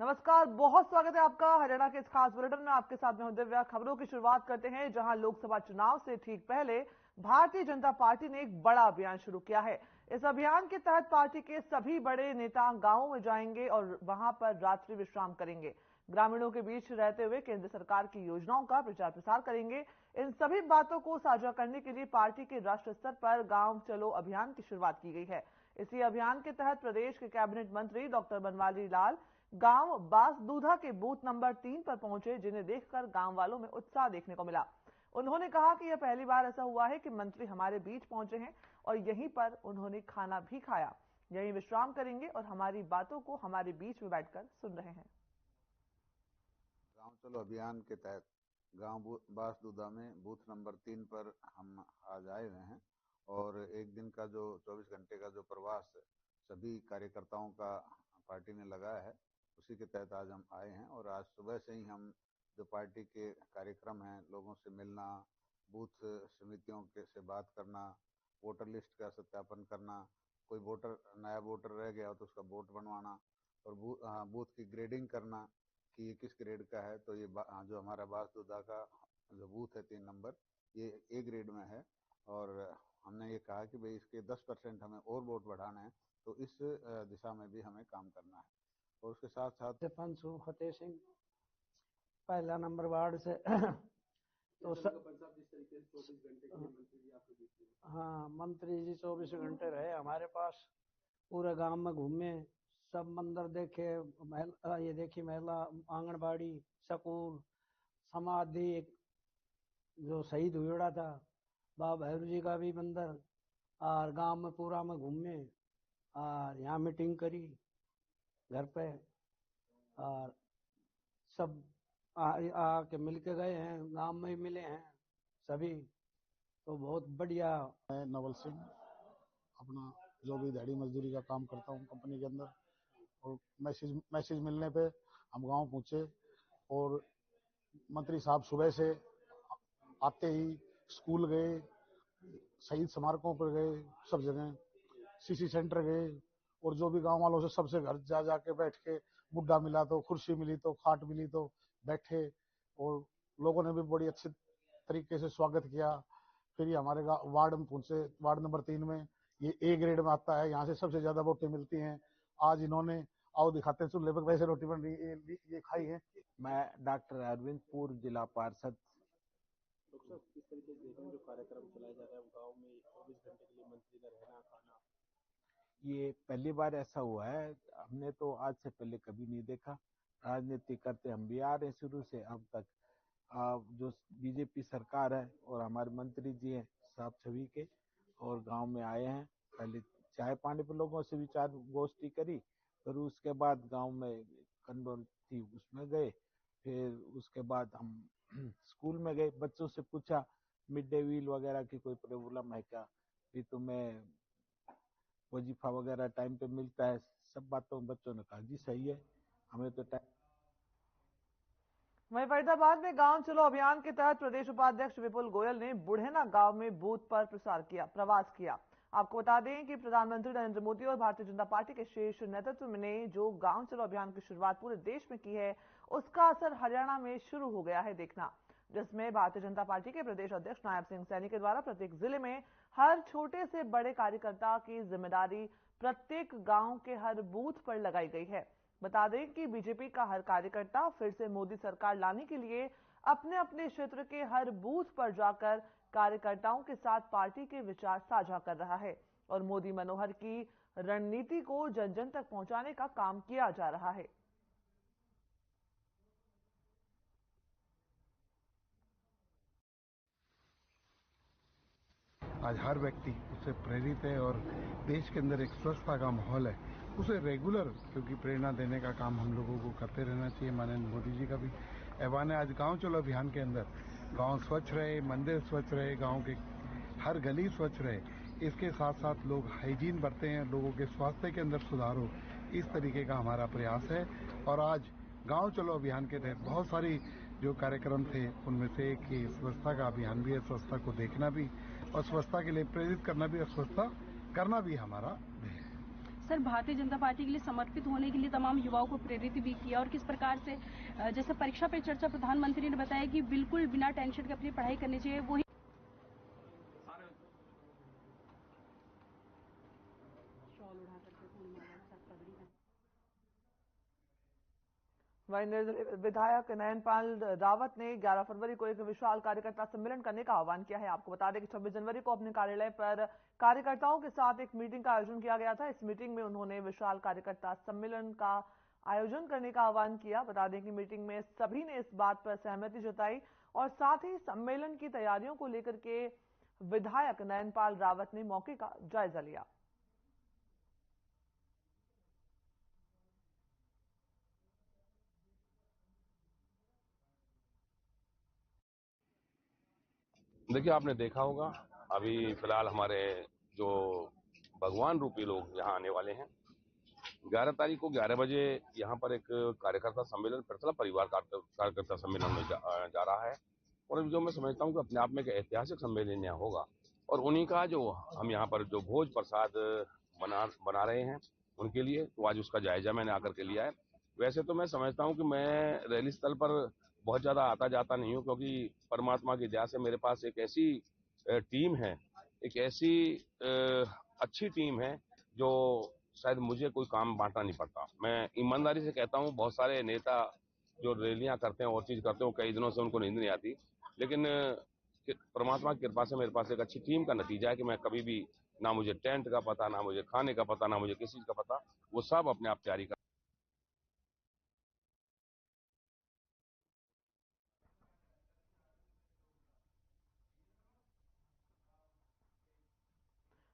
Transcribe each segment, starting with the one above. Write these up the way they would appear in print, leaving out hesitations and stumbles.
नमस्कार, बहुत स्वागत है आपका हरियाणा के इस खास बुलेटिन में। आपके साथ में हूं दिव्या। खबरों की शुरुआत करते हैं, जहां लोकसभा चुनाव से ठीक पहले भारतीय जनता पार्टी ने एक बड़ा अभियान शुरू किया है। इस अभियान के तहत पार्टी के सभी बड़े नेता गांवों में जाएंगे और वहां पर रात्रि विश्राम करेंगे। ग्रामीणों के बीच रहते हुए केंद्र सरकार की योजनाओं का प्रचार प्रसार करेंगे। इन सभी बातों को साझा करने के लिए पार्टी के राष्ट्रीय स्तर पर गांव चलो अभियान की शुरुआत की गई है। इसी अभियान के तहत प्रदेश के कैबिनेट मंत्री डॉक्टर बनवारी लाल गांव बासदूधा के बूथ नंबर 3 पर पहुंचे, जिन्हें देखकर गांव वालों में उत्साह देखने को मिला। उन्होंने कहा कि यह पहली बार ऐसा हुआ है कि मंत्री हमारे बीच पहुंचे हैं और यहीं पर उन्होंने खाना भी खाया। यहीं विश्राम करेंगे और हमारी बातों को हमारे बीच में बैठकर सुन रहे हैं। गांव चलो अभियान के तहत गांव बासदूधा में बूथ नंबर 3 पर हम आज आए हुए हैं और एक दिन का जो 24 घंटे का जो प्रवास सभी कार्यकर्ताओं का पार्टी ने लगाया है, उसी के तहत आज हम आए हैं। और आज सुबह से ही हम जो पार्टी के कार्यक्रम हैं, लोगों से मिलना, बूथ समितियों के से बात करना, वोटर लिस्ट का सत्यापन करना, कोई वोटर नया वोटर रह गया हो तो उसका वोट बनवाना और बूथ की ग्रेडिंग करना कि ये किस ग्रेड का है। तो ये जो हमारा बासदूधा का जो बूथ है 3 नंबर, ये ए ग्रेड में है और हमने ये कहा कि भाई इसके 10% हमें और वोट बढ़ाना है, तो इस दिशा में भी हमें काम करना है। और उसके साथ साथ पंचू फतेह सिंह पहला नंबर वार्ड से तो हाँ, मंत्री जी 24 घंटे रहे हमारे पास, पूरे गांव में घूमे, सब मंदिर देखे, ये देखी महिला आंगनबाड़ी, स्कूल, समाधि जो शहीद हुआ था, बाबा भैरू जी का भी मंदिर, और गांव में पूरा में घूमे और यहाँ मीटिंग करी घर पे और सब आके मिल के गए हैं, गांव में ही मिले हैं सभी। तो बहुत बढ़िया। मैं नवल सिंह अपना जो भी दिहाड़ी मजदूरी का काम करता हूँ कंपनी के अंदर, और मैसेज मिलने पे हम गांव पहुंचे और मंत्री साहब सुबह से आते ही स्कूल गए, शहीद स्मारकों पर गए, सब जगह सीसी सेंटर गए और जो भी गांव वालों से सबसे घर जा जाके बैठ के, बुड्ढा मिला तो कुर्सी मिली तो खाट मिली तो बैठे और लोगों ने भी बड़ी अच्छे तरीके से स्वागत किया। फिर ये हमारे वार्ड में पहुंचे, वार्ड नंबर 3 में, ये ए ग्रेड में आता है, यहाँ से सबसे ज्यादा वोटें मिलती हैं। आज इन्होंने आओ दिखाते हैं चूल्हे पर वैसे रोटी बन रही, ये खाई है। मैं डॉक्टर अरविंद, पूर्व जिला पार्षद। किस तरीके से देखें जो कार्यक्रम चलाया जा रहा है गांव में 24 घंटे के लिए मंत्री का रहना खाना? ये पहली बार ऐसा हुआ है, हमने तो आज से पहले कभी नहीं देखा। राजनीति करते हम भी आ रहे हैं शुरू से अब तक। जो बीजेपी सरकार है और हमारे मंत्री जी हैं साहब सभी के, और गांव में आए हैं, पहले चाय पानी पर लोगों से विचार गोष्ठी करी, फिर उसके बाद गांव में कंडोल थी उसमें गए, फिर उसके बाद हम स्कूल में गए, बच्चों से पूछा मिड डे मील वगैरह की कोई प्रॉब्लम है क्या, भी तुम्हें वजीफा वगैरह टाइम पे मिलता है, सब बातों बच्चों ने कहा जी सही है, हमें तो टाइम। वहीं फरीदाबाद में गांव चलो अभियान के तहत प्रदेश उपाध्यक्ष विपुल गोयल ने बुढ़ेना गांव में बूथ पर प्रवास किया। आपको बता दें कि प्रधानमंत्री नरेंद्र मोदी और भारतीय जनता पार्टी के शीर्ष नेतृत्व ने जो गांव चलो अभियान की शुरुआत पूरे देश में की है, उसका असर हरियाणा में शुरू हो गया है देखना, जिसमें भारतीय जनता पार्टी के प्रदेश अध्यक्ष नायब सिंह सैनी के द्वारा प्रत्येक जिले में हर छोटे से बड़े कार्यकर्ता की जिम्मेदारी प्रत्येक गांव के हर बूथ पर लगाई गई है। बता दें कि बीजेपी का हर कार्यकर्ता फिर से मोदी सरकार लाने के लिए अपने अपने क्षेत्र के हर बूथ पर जाकर कार्यकर्ताओं के साथ पार्टी के विचार साझा कर रहा है और मोदी मनोहर की रणनीति को जन जन तक पहुंचाने का काम किया जा रहा है। आज हर व्यक्ति उससे प्रेरित है और देश के अंदर एक स्वच्छता का माहौल है, उसे रेगुलर क्योंकि प्रेरणा देने का काम हम लोगों को करते रहना चाहिए। माननीय मोदी जी का भी ऐलान है आज गांव चलो अभियान के अंदर, गांव स्वच्छ रहे, मंदिर स्वच्छ रहे, गांव के हर गली स्वच्छ रहे, इसके साथ साथ लोग हाइजीन बरते हैं, लोगों के स्वास्थ्य के अंदर सुधार हो, इस तरीके का हमारा प्रयास है। और आज गांव चलो अभियान के तहत बहुत सारी जो कार्यक्रम थे उनमें से एक ही स्वच्छता का अभियान भी है, स्वच्छता को देखना भी और स्वच्छता के लिए प्रेरित करना भी और स्वच्छता करना भी हमारा ध्येय है। सर, भारतीय जनता पार्टी के लिए समर्पित होने के लिए तमाम युवाओं को प्रेरित भी किया और किस प्रकार से जैसे परीक्षा पे चर्चा प्रधानमंत्री ने बताया कि बिल्कुल बिना टेंशन के अपनी पढ़ाई करनी चाहिए, वही वहीं निर्दलीय विधायक नयनपाल रावत ने 11 फरवरी को एक विशाल कार्यकर्ता सम्मेलन करने का आह्वान किया है। आपको बता दें कि 26 जनवरी को अपने कार्यालय पर कार्यकर्ताओं के साथ एक मीटिंग का आयोजन किया गया था। इस मीटिंग में उन्होंने विशाल कार्यकर्ता सम्मेलन का आयोजन करने का आह्वान किया। बता दें कि मीटिंग में सभी ने इस बात पर सहमति जताई और साथ ही सम्मेलन की तैयारियों को लेकर के विधायक नयनपाल रावत ने मौके का जायजा लिया। देखिए, आपने देखा होगा अभी फिलहाल हमारे जो भगवान रूपी लोग यहाँ आने वाले हैं। 11 तारीख को 11 बजे यहाँ पर एक कार्यकर्ता सम्मेलन प्रथला परिवार कार्यकर्ता सम्मेलन में जा रहा है और जो मैं समझता हूँ कि अपने आप में एक ऐतिहासिक सम्मेलन यहाँ होगा और उन्हीं का जो हम यहाँ पर जो भोज प्रसाद बना रहे हैं उनके लिए, तो आज उसका जायजा मैंने आकर के लिया है। वैसे तो मैं समझता हूँ कि मैं रैली स्थल पर बहुत ज़्यादा आता जाता नहीं हूँ, क्योंकि परमात्मा की दया से मेरे पास एक ऐसी टीम है, एक ऐसी अच्छी टीम है जो शायद मुझे कोई काम बांटना नहीं पड़ता। मैं ईमानदारी से कहता हूँ, बहुत सारे नेता जो रैलियां करते हैं और चीज करते हैं, कई दिनों से उनको नींद नहीं आती, लेकिन परमात्मा की कृपा से मेरे पास एक अच्छी टीम का नतीजा है कि मैं कभी भी, ना मुझे टेंट का पता, ना मुझे खाने का पता, ना मुझे किसी चीज का पता, वो सब अपने आप तैयारी कर।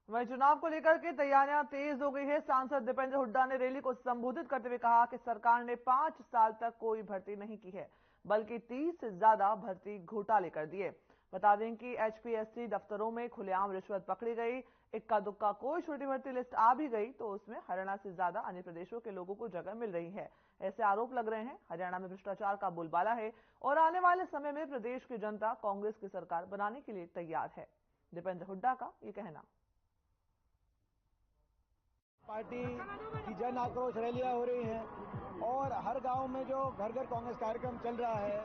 वहीं चुनाव को लेकर के तैयारियां तेज हो गई है। सांसद दीपेंद्र हुड्डा ने रैली को संबोधित करते हुए कहा कि सरकार ने 5 साल तक कोई भर्ती नहीं की है, बल्कि 30 से ज्यादा भर्ती घोटाले कर दिए। बता दें कि एचपीएससी दफ्तरों में खुलेआम रिश्वत पकड़ी गई। इक्का दुक्का कोई छोटी भर्ती लिस्ट आ भी गई तो उसमें हरियाणा से ज्यादा अन्य प्रदेशों के लोगों को जगह मिल रही है, ऐसे आरोप लग रहे हैं। हरियाणा में भ्रष्टाचार का बोलबाला है और आने वाले समय में प्रदेश की जनता कांग्रेस की सरकार बनाने के लिए तैयार है। दीपेंद्र हुड्डा का ये कहना। पार्टी की जन आक्रोश रैलियां हो रही हैं और हर गांव में जो घर घर कांग्रेस कार्यक्रम चल रहा है।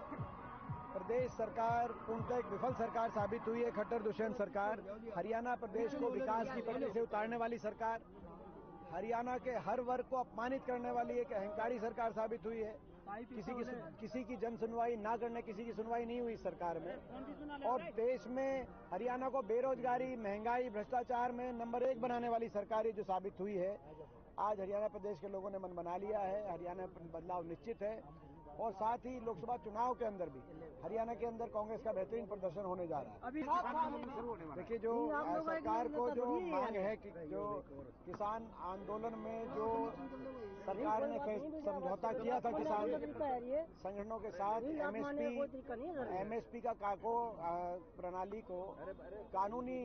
प्रदेश सरकार पूर्णतः एक विफल सरकार साबित हुई है, खट्टर दुष्यंत सरकार। हरियाणा प्रदेश को विकास की पटरी से उतारने वाली सरकार, हरियाणा के हर वर्ग को अपमानित करने वाली एक अहंकारी सरकार साबित हुई है। किसी की जन सुनवाई ना करने, किसी की सुनवाई नहीं हुई सरकार में। और देश में हरियाणा को बेरोजगारी, महंगाई, भ्रष्टाचार में नंबर 1 बनाने वाली सरकार जो साबित हुई है। आज हरियाणा प्रदेश के लोगों ने मन बना लिया है, हरियाणा में बदलाव निश्चित है और साथ ही लोकसभा चुनाव के अंदर भी हरियाणा के अंदर कांग्रेस का बेहतरीन प्रदर्शन होने जा रहा है। देखिए, जो सरकार को जो मांग है कि जो किसान आंदोलन में जो सरकार ने समझौता किया था किसान संगठनों के साथ, एमएसपी का काको प्रणाली को कानूनी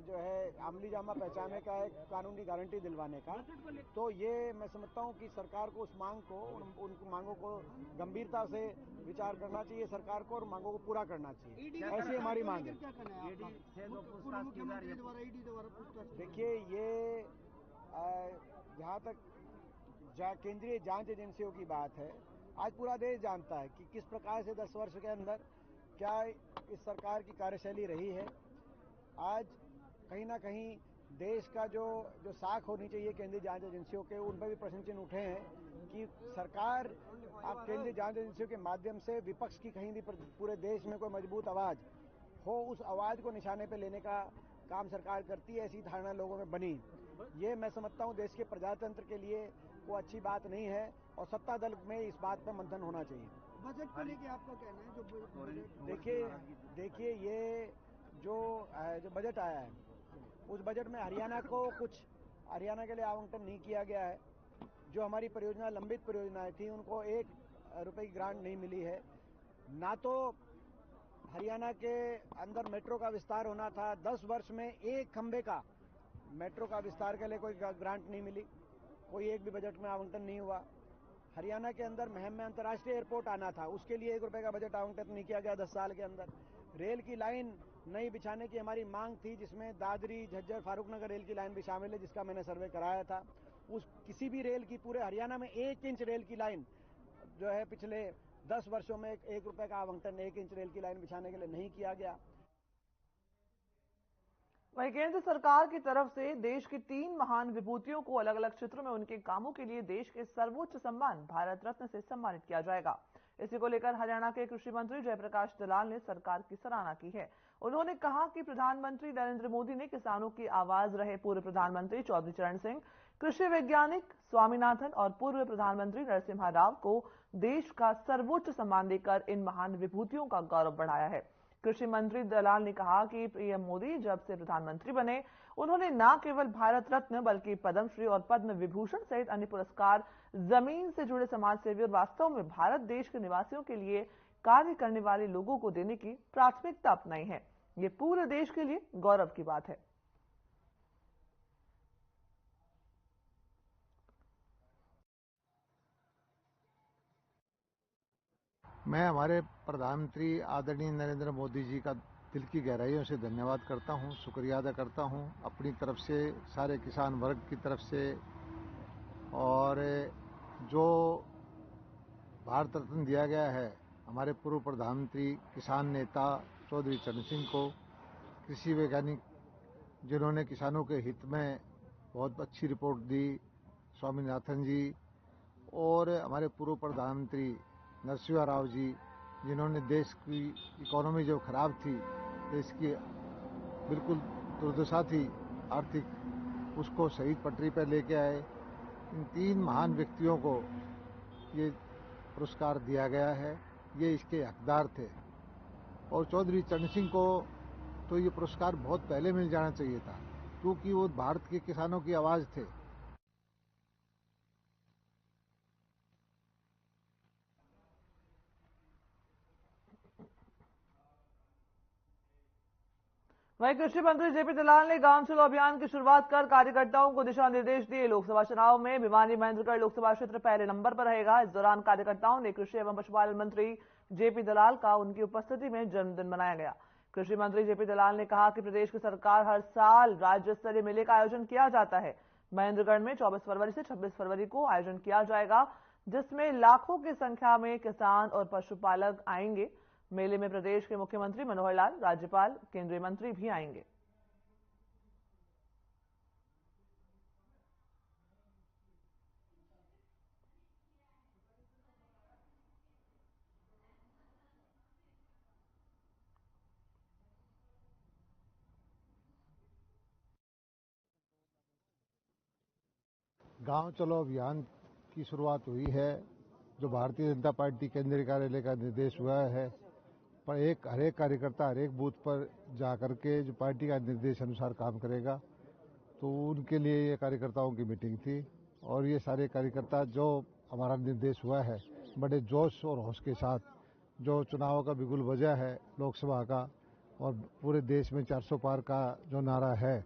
जो है अमली जामा पहचाने का, एक कानूनी गारंटी दिलवाने का, तो ये मैं समझता हूँ कि सरकार को उस मांग को, उन मांगों को गंभीरता से विचार करना चाहिए सरकार को और मांगों को पूरा करना चाहिए। ऐसी हमारी मांग है। देखिए, ये जहाँ तक केंद्रीय जांच एजेंसियों की बात है, आज पूरा देश जानता है कि किस प्रकार से 10 वर्ष के अंदर क्या इस सरकार की कार्यशैली रही है। आज कहीं ना कहीं देश का जो साख होनी चाहिए केंद्रीय जांच एजेंसियों के, उन पर भी प्रश्न चिन्ह उठे हैं कि सरकार आप केंद्रीय जांच एजेंसियों के माध्यम से विपक्ष की कहीं भी पूरे देश में कोई मजबूत आवाज हो, उस आवाज को निशाने पे लेने का काम सरकार करती है, ऐसी धारणा लोगों में बनी। ये मैं समझता हूँ देश के प्रजातंत्र के लिए वो अच्छी बात नहीं है और सत्ता दल में इस बात पर मंथन होना चाहिए। बजट को लेके आपका कहना है? जो देखिए ये जो बजट आया है, उस बजट में हरियाणा को कुछ हरियाणा के लिए आवंटन नहीं किया गया है। जो हमारी परियोजना, लंबित परियोजनाएं थी, उनको 1 रुपए की ग्रांट नहीं मिली है। ना तो हरियाणा के अंदर मेट्रो का विस्तार होना था, 10 वर्ष में 1 खंबे का मेट्रो का विस्तार के लिए कोई ग्रांट नहीं मिली, कोई एक भी बजट में आवंटन नहीं हुआ। हरियाणा के अंदर महम में अंतर्राष्ट्रीय एयरपोर्ट आना था, उसके लिए 1 रुपए का बजट आवंटन नहीं किया गया 10 साल के अंदर। रेल की लाइन नई बिछाने की हमारी मांग थी, जिसमें दादरी, झज्जर, फारूकनगर रेल की लाइन भी शामिल है, जिसका मैंने सर्वे कराया था, उस किसी भी रेल की पूरे हरियाणा में 1 इंच रेल की लाइन जो है पिछले 10 वर्षों में 1 रुपए का आवंटन 1 इंच रेल की लाइन बिछाने के लिए नहीं किया गया। वहीं केंद्र सरकार की तरफ से देश की 3 महान विभूतियों को अलग अलग क्षेत्रों में उनके कामों के लिए देश के सर्वोच्च सम्मान भारत रत्न से सम्मानित किया जाएगा। इसी को लेकर हरियाणा के कृषि मंत्री जयप्रकाश दलाल ने सरकार की सराहना की है। उन्होंने कहा कि प्रधानमंत्री नरेंद्र मोदी ने किसानों की आवाज रहे पूर्व प्रधानमंत्री चौधरी चरण सिंह, कृषि वैज्ञानिक स्वामीनाथन और पूर्व प्रधानमंत्री नरसिम्हा राव को देश का सर्वोच्च सम्मान देकर इन महान विभूतियों का गौरव बढ़ाया है। कृषि मंत्री दलाल ने कहा कि पीएम मोदी जब से प्रधानमंत्री बने उन्होंने न केवल भारत रत्न बल्कि पद्मश्री और पद्म विभूषण सहित अन्य पुरस्कार जमीन से जुड़े समाजसेवी और वास्तव में भारत देश के निवासियों के लिए कार्य करने वाले लोगों को देने की प्राथमिकता अपनाई है। ये पूरे देश के लिए गौरव की बात है। मैं हमारे प्रधानमंत्री आदरणीय नरेंद्र मोदी जी का दिल की गहराइयों से धन्यवाद करता हूं, शुक्रिया अदा करता हूं अपनी तरफ से, सारे किसान वर्ग की तरफ से। और जो भारत रत्न दिया गया है हमारे पूर्व प्रधानमंत्री किसान नेता चौधरी चरण सिंह को, कृषि वैज्ञानिक जिन्होंने किसानों के हित में बहुत अच्छी रिपोर्ट दी स्वामीनाथन जी, और हमारे पूर्व प्रधानमंत्री नरसिम्हा राव जी जिन्होंने देश की इकोनॉमी जो खराब थी, देश की बिल्कुल दुर्दशा थी आर्थिक, उसको सही पटरी पर लेके आए। इन 3 महान व्यक्तियों को ये पुरस्कार दिया गया है, ये इसके हकदार थे। और चौधरी चरण सिंह को तो ये पुरस्कार बहुत पहले मिल जाना चाहिए था, क्योंकि वो भारत के किसानों की आवाज थे। वहीं कृषि मंत्री जेपी दलाल ने गांव चलो अभियान की शुरुआत कर कार्यकर्ताओं को दिशा निर्देश दिए। लोकसभा चुनाव में भिवानी महेंद्रगढ़ लोकसभा क्षेत्र पहले नंबर पर रहेगा। इस दौरान कार्यकर्ताओं ने कृषि एवं पशुपालन मंत्री जेपी दलाल का उनकी उपस्थिति में जन्मदिन मनाया गया। कृषि मंत्री जेपी दलाल ने कहा कि प्रदेश की सरकार हर साल राज्य स्तरीय मेले का आयोजन किया जाता है। महेंद्रगढ़ में 24 फरवरी से 26 फरवरी को आयोजन किया जाएगा, जिसमें लाखों की संख्या में किसान और पशुपालक आएंगे। मेले में प्रदेश के मुख्यमंत्री मनोहर लाल, राज्यपाल, केंद्रीय मंत्री भी आएंगे। गांव चलो अभियान की शुरुआत हुई है, जो भारतीय जनता पार्टी केंद्रीय कार्यालय का निर्देश हुआ है। पर हर एक कार्यकर्ता हर एक बूथ पर जा करके जो पार्टी का निर्देश अनुसार काम करेगा, तो उनके लिए ये कार्यकर्ताओं की मीटिंग थी। और ये सारे कार्यकर्ता जो हमारा निर्देश हुआ है बड़े जोश और होश के साथ, जो चुनाव का बिगुल बजा है लोकसभा का और पूरे देश में 400 पार का जो नारा है,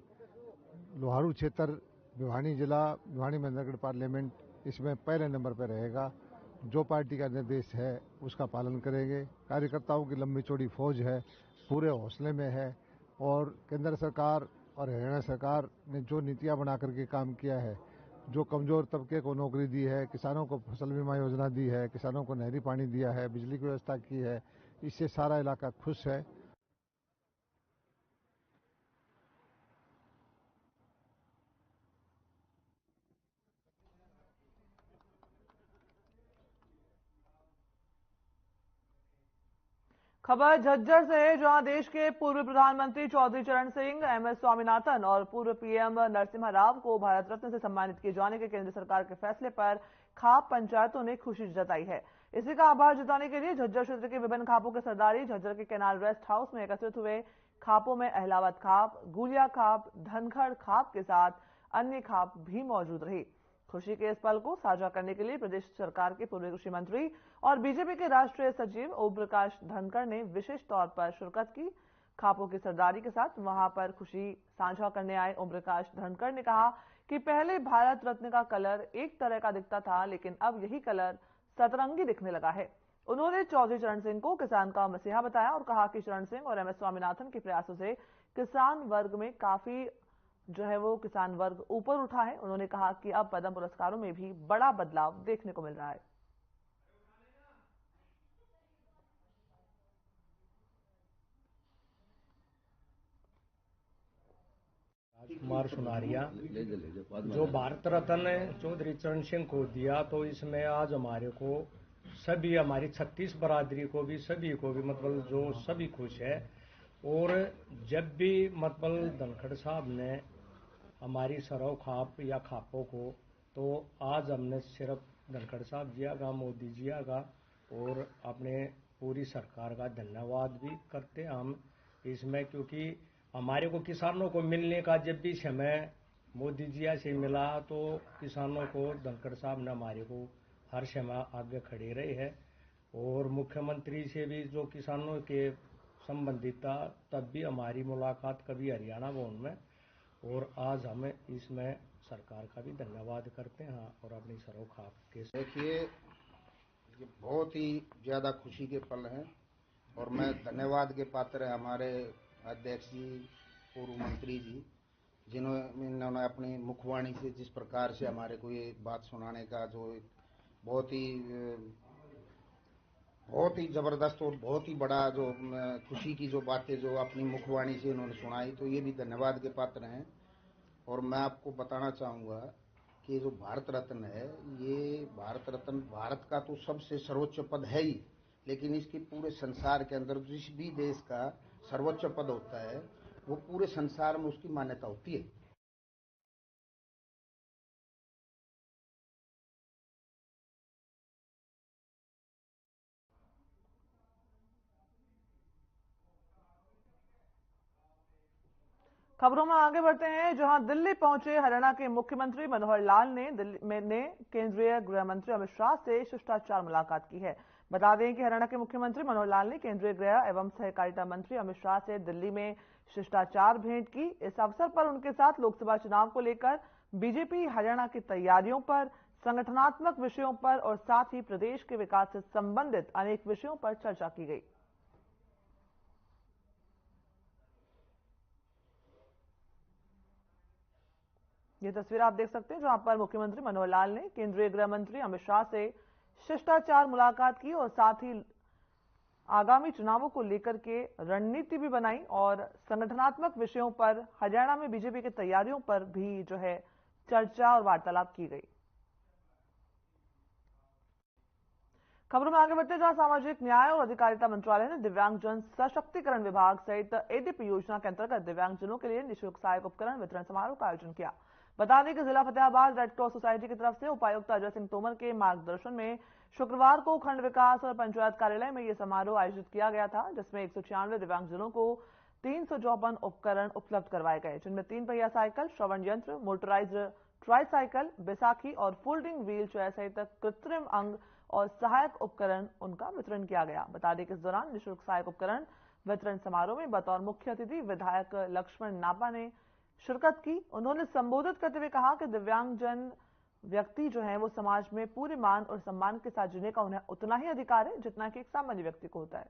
लोहारू क्षेत्र भिवानी जिला भिवानी महेंद्रगढ़ पार्लियामेंट इसमें पहले नंबर पर रहेगा। जो पार्टी का निर्देश है उसका पालन करेंगे। कार्यकर्ताओं की लंबी चौड़ी फौज है, पूरे हौसले में है। और केंद्र सरकार और हरियाणा सरकार ने जो नीतियां बना करके काम किया है, जो कमजोर तबके को नौकरी दी है, किसानों को फसल बीमा योजना दी है, किसानों को नहरी पानी दिया है, बिजली की व्यवस्था की है, इससे सारा इलाका खुश है। खबर झज्जर से है, जहां देश के पूर्व प्रधानमंत्री चौधरी चरण सिंह, एमएस स्वामीनाथन और पूर्व पीएम नरसिम्हा राव को भारत रत्न से सम्मानित किए जाने के केंद्र सरकार के फैसले पर खाप पंचायतों ने खुशी जताई है। इसी का आभार जताने के लिए झज्जर क्षेत्र के विभिन्न खापों के सरदारी झज्जर के कैनाल रेस्ट हाउस में एकत्रित हुए। खापों में अहलावद खाप, गुलिया खाप, धनखड़ खाप के साथ अन्य खाप भी मौजूद रही। खुशी के इस पल को साझा करने के लिए प्रदेश सरकार के पूर्व कृषि मंत्री और बीजेपी के राष्ट्रीय सचिव ओम प्रकाश धनखड़ ने विशेष तौर पर शिरकत की। खापों की सरदारी के साथ वहां पर खुशी साझा करने आए ओम प्रकाश धनखड़ ने कहा कि पहले भारत रत्न का कलर एक तरह का दिखता था, लेकिन अब यही कलर सतरंगी दिखने लगा है। उन्होंने चौधरी चरण सिंह को किसान का मसीहा बताया और कहा कि चरण सिंह और एमएस स्वामीनाथन के प्रयासों से किसान वर्ग में काफी जो है वो किसान वर्ग ऊपर उठा है। उन्होंने कहा कि अब पद्म पुरस्कारों में भी बड़ा बदलाव देखने को मिल रहा है। राजकुमार सुनारिया जो भारत रत्न चौधरी चरण सिंह को दिया, तो इसमें आज हमारे को सभी, हमारी 36 बरादरी को भी, सभी को भी मतलब जो सभी खुश है। और जब भी मतलब धनखड़ साहब ने हमारी सरव खाप या खापों को, तो आज हमने सिर्फ धनखड़ साहब जी का, मोदी जी का और अपने पूरी सरकार का धन्यवाद भी करते हैं हम इसमें, क्योंकि हमारे को किसानों को मिलने का जब भी समय मोदी जी से मिला, तो किसानों को धनखड़ साहब ने हमारे को हर समय आगे खड़े रहे हैं। और मुख्यमंत्री से भी जो किसानों के संबंधित था, तब भी हमारी मुलाकात कभी हरियाणा भवन में, और आज हमें इसमें सरकार का भी धन्यवाद करते हैं और अपनी सरोखाप के। देखिए, ये बहुत ही ज़्यादा खुशी के पल हैं और मैं धन्यवाद के पात्र है हमारे अध्यक्ष जी, पूर्व मंत्री जी, जिन्होंने अपनी मुखवाणी से जिस प्रकार से हमारे को ये बात सुनाने का जो बहुत ही ज़बरदस्त और बहुत ही बड़ा जो खुशी की जो बातें जो अपनी मुखवाणी से उन्होंने सुनाई, तो ये भी धन्यवाद के पात्र हैं। और मैं आपको बताना चाहूँगा कि जो भारत रत्न है, ये भारत रत्न भारत का तो सबसे सर्वोच्च पद है ही, लेकिन इसके पूरे संसार के अंदर जिस भी देश का सर्वोच्च पद होता है, वो पूरे संसार में उसकी मान्यता होती है। खबरों में आगे बढ़ते हैं, जहां दिल्ली पहुंचे हरियाणा के मुख्यमंत्री मनोहर लाल ने केंद्रीय गृह मंत्री अमित शाह से शिष्टाचार मुलाकात की है। बता दें कि हरियाणा के मुख्यमंत्री मनोहर लाल ने केंद्रीय गृह एवं सहकारिता मंत्री अमित शाह से दिल्ली में शिष्टाचार भेंट की। इस अवसर पर उनके साथ लोकसभा चुनाव को लेकर बीजेपी हरियाणा की तैयारियों पर, संगठनात्मक विषयों पर और साथ ही प्रदेश के विकास से संबंधित अनेक विषयों पर चर्चा की गई। ये तस्वीर आप देख सकते हैं, जहां पर मुख्यमंत्री मनोहर लाल ने केंद्रीय गृह मंत्री अमित शाह से शिष्टाचार मुलाकात की और साथ ही आगामी चुनावों को लेकर के रणनीति भी बनाई और संगठनात्मक विषयों पर, हरियाणा में बीजेपी की तैयारियों पर भी जो है चर्चा और वार्तालाप की गई। खबरों में आगे बढ़ते हैं, जहां सामाजिक न्याय और अधिकारिता मंत्रालय ने दिव्यांगजन सशक्तिकरण विभाग सहित एडीपी योजना के अंतर्गत दिव्यांगजनों के लिए निःशुल्क सहायक उपकरण वितरण समारोह का आयोजन किया। बता दें कि जिला फतेहाबाद रेड क्रॉस सोसाइटी की तरफ से उपायुक्त अजय सिंह तोमर के मार्गदर्शन में शुक्रवार को खंड विकास और पंचायत कार्यालय में यह समारोह आयोजित किया गया था, जिसमें 196 दिव्यांगजनों को 354 उपकरण उपलब्ध करवाए गए, जिनमें 3 पहिया साइकिल, श्रवण यंत्र, मोटराइज्ड ट्राईसाइकिल, बैसाखी और फोल्डिंग व्हील चेयर सहित कृत्रिम अंग और सहायक उपकरण उनका वितरण किया गया। बता दें कि इस दौरान निःशुल्क सहायक उपकरण वितरण समारोह में बतौर मुख्य अतिथि विधायक लक्ष्मण नापा ने शिरकत की। उन्होंने संबोधित करते हुए कहा कि दिव्यांगजन व्यक्ति जो है वो समाज में पूरे मान और सम्मान के साथ जीने का उन्हें उतना ही अधिकार है जितना कि एक सामान्य व्यक्ति को होता है।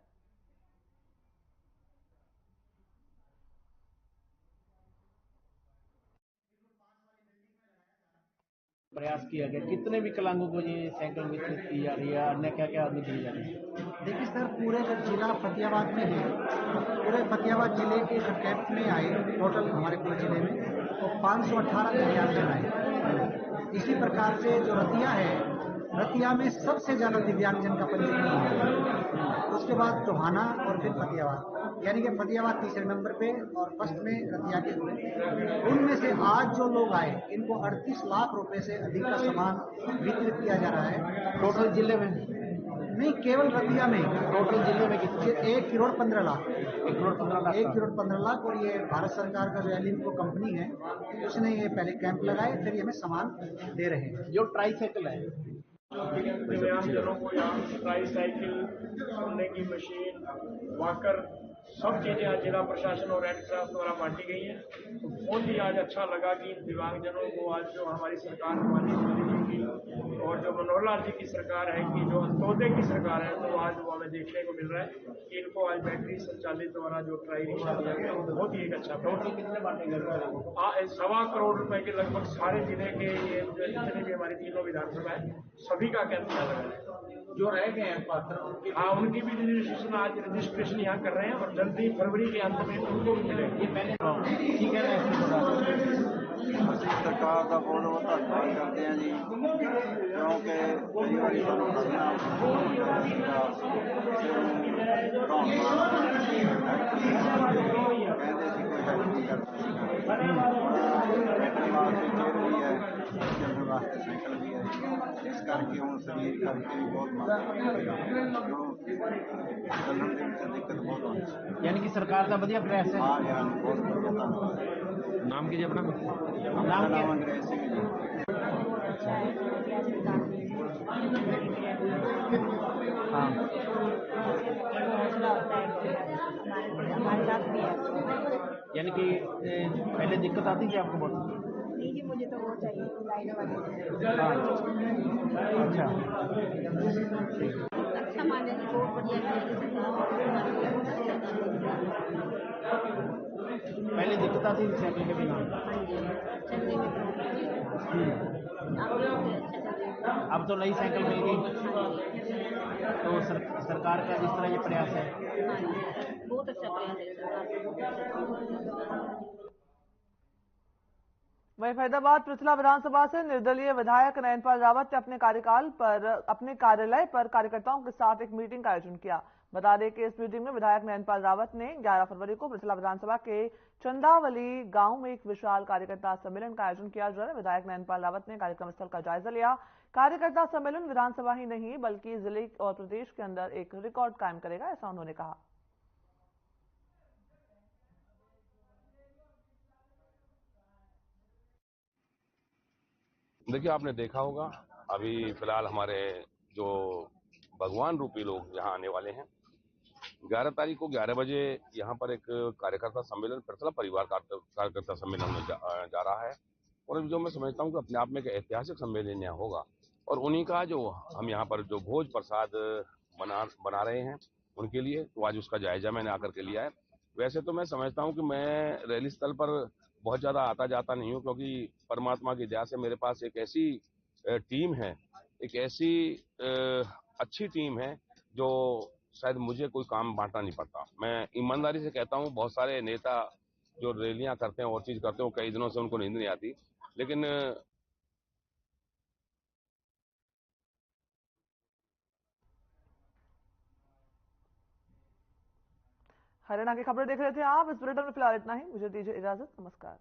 प्रयास किया गया, कितने विकलांगों को ये साइकिल वितरित की जा रही है, अन्य क्या क्या दी जा रही है? देखिए सर, पूरे जिला फतेहाबाद में है, पूरे फतेहाबाद जिले के कैंप में आए, टोटल हमारे पूरे जिले में तो 518 दिव्यांगजन आए। इसी प्रकार से जो रतिया है, रतिया में सबसे ज्यादा दिव्यांगजन का पंजीकरण है, उसके बाद टोहाना और फिर फतेहाबाद, यानी कि फतेहाबाद तीसरे नंबर पे और फर्स्ट में रतिया के हुए। उनमें से आज जो लोग आए, इनको 38 लाख रुपए से अधिक का सामान वितरित किया जा रहा है। टोटल जिले में नहीं, केवल रतिया में। टोटल जिले में कितने? 1 करोड़ 15 लाख। 1 करोड़ 15 लाख। 1 करोड़ 15 लाख। और ये भारत सरकार का जो एलिम्को कंपनी है, उसने ये पहले कैंप लगाए, फिर ये हमें सामान दे रहे हैं। जो ट्राईसाइकिल है, दिव्यांगजनों को यहाँ ट्राईसाइकिल, सोने की मशीन, वॉकर सब चीज़ें आज जिला प्रशासन और रेड क्रॉस द्वारा बांटी गई हैं। तो बहुत ही आज अच्छा लगा कि दिव्यांगजनों को आज जो हमारी सरकार माननीय मोदी जी की और जो मनोहर लाल जी की सरकार है कि जो अंत्योदय की सरकार है, तो आज वो हमें देखने को मिल रहा है कि इनको आज बैटरी संचालित द्वारा जो ट्राई रिक्शा दिया गया वो बहुत ही एक अच्छा। टोटल कितने बांटे गए? 1.25 करोड़ रुपए के लगभग सारे जिले के ये जितने भी हमारी तीनों विधानसभा है सभी का कैंप लगा है। जो रह गए हैं पात्र, हाँ, उनकी भी रजिस्ट्रेशन आज रजिस्ट्रेशन यहाँ कर रहे हैं और जल्दी फरवरी के अंत में उनको भी मिलेगी। ठीक है ਅਸੀਂ ਸਰਕਾਰ ਦਾ ਬਹੁਤ ਬਹੁਤ ਧੰਨਵਾਦ ਕਰਦੇ ਹਾਂ ਜੀ, ਕਿਉਂਕਿ ਕਈ ਵਾਰੀ ਸਾਨੂੰ ਲੱਗਣਾ ਸੀਗਾ ਕਹਿੰਦੇ ਸੀ ਕੋਈ ਹੈਲਪ ਨਹੀਂ ਕਰਦਾ ਸੀਗਾ। ਬੈਠਣ ਵਾਸਤੇ ਚੇਅਰ ਵੀ ਹੈ, ਚੱਲਣ ਵਾਸਤੇ ਸਾਈਕਲ ਵੀ ਹੈ, ਇਸ ਕਰਕੇ ਹੁਣ ਸਰੀਰ ਕਰਕੇ ਵੀ ਬਹੁਤ ਮੰਗ ਚੱਲਣ ਦੇ ਵਿੱਚ ਦਿੱਕਤ ਬਹੁਤ ਆਉਂਦੀ ਸੀ। यानी कि सरकार का बढ़िया प्रयास है। हाँ यार बहुत बढ़िया धन्यवाद। नाम कीजिए अपना। नाम क्या? अंग्रेज सिंह जी। हाँ, हमारे साथ भी है। यानी कि पहले दिक्कत आती थी आपको बहुत? नहीं जी, मुझे तो वो चाहिए लाइनों वाली। हाँ, अच्छा, अच्छा माने जी, बहुत बढ़िया पहले दिक्कत आती थी साइकिल के बिना? चलने में अब तो नई साइकिल मिल गई, तो सरकार का जिस तरह ये प्रयास है बहुत अच्छा प्रयास है सरकार। वहीं फरीदाबाद पृथला विधानसभा से निर्दलीय विधायक नयनपाल रावत ने अपने कार्यालय पर कार्यकर्ताओं के साथ एक मीटिंग का आयोजन किया। बता दें कि इस मीटिंग में विधायक नयनपाल रावत ने 11 फरवरी को पृथला विधानसभा के चंदावली गांव में एक विशाल कार्यकर्ता सम्मेलन का आयोजन किया। जो है विधायक नयनपाल रावत ने कार्यक्रम स्थल का जायजा लिया। कार्यकर्ता सम्मेलन विधानसभा ही नहीं बल्कि जिले और प्रदेश के अंदर एक रिकॉर्ड कायम करेगा, ऐसा उन्होंने कहा। देखिए, आपने देखा होगा अभी फिलहाल हमारे जो भगवान रूपी लोग यहाँ आने वाले हैं। 11 तारीख को 11 बजे यहाँ पर एक कार्यकर्ता सम्मेलन पृथला परिवार कार्यकर्ता सम्मेलन होने जा रहा है और जो मैं समझता हूँ कि अपने आप में एक ऐतिहासिक सम्मेलन यहाँ होगा और उन्हीं का जो हम यहाँ पर जो भोज प्रसाद बना रहे हैं उनके लिए, तो आज उसका जायजा मैंने आकर के लिया है। वैसे तो मैं समझता हूँ कि मैं रैली स्थल पर बहुत ज़्यादा आता जाता नहीं हूँ, क्योंकि परमात्मा की दया से मेरे पास एक ऐसी टीम है, एक ऐसी अच्छी टीम है जो शायद मुझे कोई काम बांटना नहीं पड़ता। मैं ईमानदारी से कहता हूँ, बहुत सारे नेता जो रैलियां करते हैं और चीज करते हैं, कई दिनों से उनको नींद नहीं आती, लेकिन हरियाणा की खबरें देख रहे थे आप। इस बुलेटिन में फिलहाल इतना ही। मुझे दीजिए इजाजत। नमस्कार।